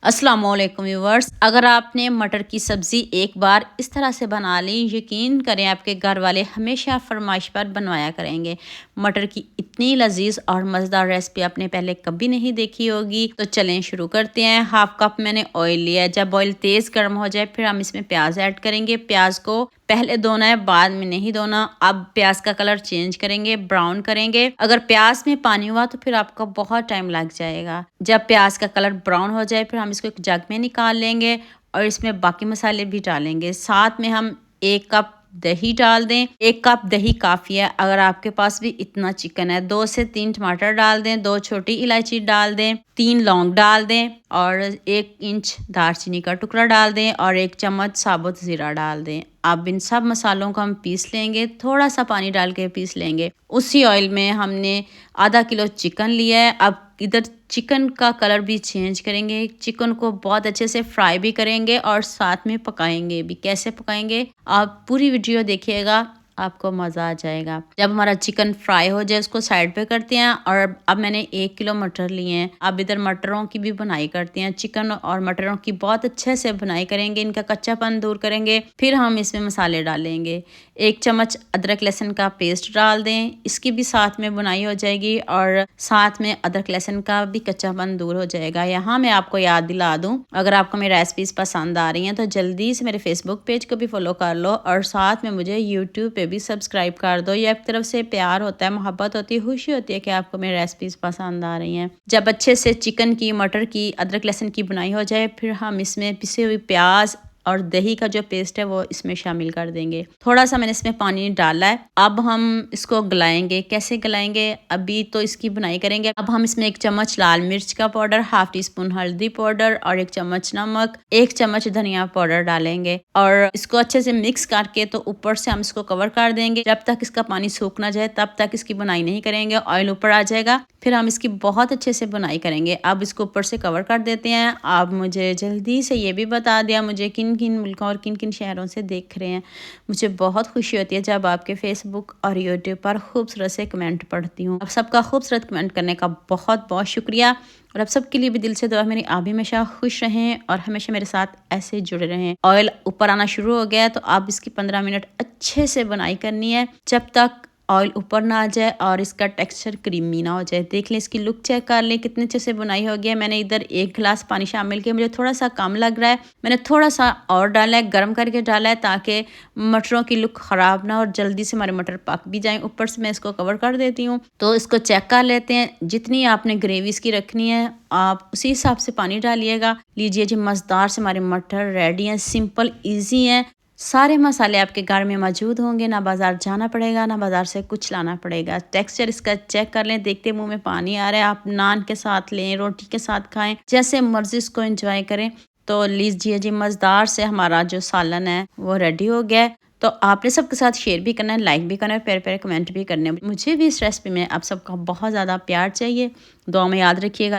अस्सलामुअलैकुम व्यूवर्स, अगर आपने मटर की सब्ज़ी एक बार इस तरह से बना ली, यकीन करें आपके घर वाले हमेशा फरमाइश पर बनवाया करेंगे। मटर की इतनी लजीज और मज़ेदार रेसिपी आपने पहले कभी नहीं देखी होगी। तो चलें शुरू करते हैं। हाफ कप मैंने ऑयल लिया है। जब ऑयल तेज़ गर्म हो जाए फिर हम इसमें प्याज ऐड करेंगे। प्याज को पहले धोना है, बाद में नहीं धोना। अब प्याज का कलर चेंज करेंगे, ब्राउन करेंगे। अगर प्याज में पानी हुआ तो फिर आपको बहुत टाइम लग जाएगा। जब प्याज का कलर ब्राउन हो जाए फिर हम इसको एक जग में निकाल लेंगे और इसमें बाकी मसाले भी डालेंगे। साथ में हम 1 कप दही डाल दें। 1 कप दही काफ़ी है। अगर आपके पास भी इतना चिकन है, 2 से 3 टमाटर डाल दें, 2 छोटी इलायची डाल दें, 3 लौंग डाल दें और 1 इंच दालचीनी का टुकड़ा डाल दें और 1 चम्मच साबुत ज़ीरा डाल दें। अब इन सब मसालों को हम पीस लेंगे, थोड़ा सा पानी डाल के पीस लेंगे। उसी ऑयल में हमने आधा किलो चिकन लिया है। अब इधर चिकन का कलर भी चेंज करेंगे। चिकन को बहुत अच्छे से फ्राई भी करेंगे और साथ में पकाएंगे भी। कैसे पकाएंगे आप पूरी वीडियो देखिएगा, आपको मज़ा आ जाएगा। जब हमारा चिकन फ्राई हो जाए उसको साइड पे करते हैं। और अब मैंने 1 किलो मटर लिए हैं। अब इधर मटरों की भी बुनाई करते हैं। चिकन और मटरों की बहुत अच्छे से बुनाई करेंगे, इनका कच्चापन दूर करेंगे। फिर हम इसमें मसाले डालेंगे। 1 चम्मच अदरक लहसुन का पेस्ट डाल दें, इसकी भी साथ में बुनाई हो जाएगी और साथ में अदरक लहसुन का भी कच्चापन दूर हो जाएगा। यहाँ मैं आपको याद दिला दूँ, अगर आपको मेरी रेसिपीज़ पसंद आ रही हैं तो जल्दी से मेरे फेसबुक पेज को भी फॉलो कर लो और साथ में मुझे यूट्यूब पे भी सब्सक्राइब कर दो। ये एक तरफ से प्यार होता है, मोहब्बत होती है, खुशी होती है कि आपको मेरी रेसिपीज़ पसंद आ रही हैं। जब अच्छे से चिकन की, मटर की, अदरक लहसुन की बुनाई हो जाए फिर हम इसमें पिसे हुई प्याज और दही का जो पेस्ट है वो इसमें शामिल कर देंगे। थोड़ा सा मैंने इसमें पानी डाला है। अब हम इसको गलाएंगे। कैसे गलाएंगे, अभी तो इसकी बुनाई करेंगे। अब हम इसमें 1 चम्मच लाल मिर्च का पाउडर, हाफ टी स्पून हल्दी पाउडर और 1 चम्मच नमक, 1 चम्मच धनिया पाउडर डालेंगे और इसको अच्छे से मिक्स करके तो ऊपर से हम इसको कवर कर देंगे। जब तक इसका पानी सूख ना जाए तब तक इसकी बुनाई नहीं करेंगे। ऑयल ऊपर आ जाएगा फिर हम इसकी बहुत अच्छे से बुनाई करेंगे। अब इसको ऊपर से कवर कर देते हैं। आप मुझे जल्दी से ये भी बता दिया मुझे किन किन मुल्कों और किन किन शहरों से देख रहे हैं। मुझे बहुत खुशी होती है जब आपके फेसबुक और यूट्यूब पर खूबसूरत से कमेंट पढ़ती हूँ। आप सबका खूबसूरत कमेंट करने का बहुत बहुत शुक्रिया और आप सबके लिए भी दिल से दुआ मेरी। आप भी हमेशा खुश रहें और हमेशा मेरे साथ ऐसे जुड़े रहें। ऑयल ऊपर आना शुरू हो गया है तो आप इसकी 15 मिनट अच्छे से बुनाई करनी है जब तक ऑयल ऊपर ना आ जाए और इसका टेक्सचर क्रीमी ना हो जाए। देख लें, इसकी लुक चेक कर लें कितने अच्छे से बुनाई हो गया है। मैंने इधर 1 गिलास पानी शामिल किया, मुझे थोड़ा सा कम लग रहा है, मैंने थोड़ा सा और डाला है, गर्म करके डाला है ताकि मटरों की लुक ख़राब ना हो और जल्दी से हमारे मटर पक भी जाएँ। ऊपर से मैं इसको कवर कर देती हूँ। तो इसको चेक कर लेते हैं। जितनी आपने ग्रेवी इसकी रखनी है आप उसी हिसाब से पानी डालिएगा। लीजिए जी, मज़ेदार से हमारे मटर रेडी हैं। सिंपल ईजी हैं। सारे मसाले आपके घर में मौजूद होंगे, ना बाज़ार जाना पड़ेगा, ना बाज़ार से कुछ लाना पड़ेगा। टेक्सचर इसका चेक कर लें, देखते मुंह में पानी आ रहा है। आप नान के साथ लें, रोटी के साथ खाएं, जैसे मर्ज़ी इसको एंजॉय करें। तो लीजिए जी, मज़ेदार से हमारा जो सालन है वो रेडी हो गया है। तो आपने सबके साथ शेयर भी करना है, लाइक भी करना है, प्यारे प्यारे कमेंट भी करने हैं। मुझे भी इस रेसिपी में आप सबका बहुत ज़्यादा प्यार चाहिए। दुआ में याद रखिएगा।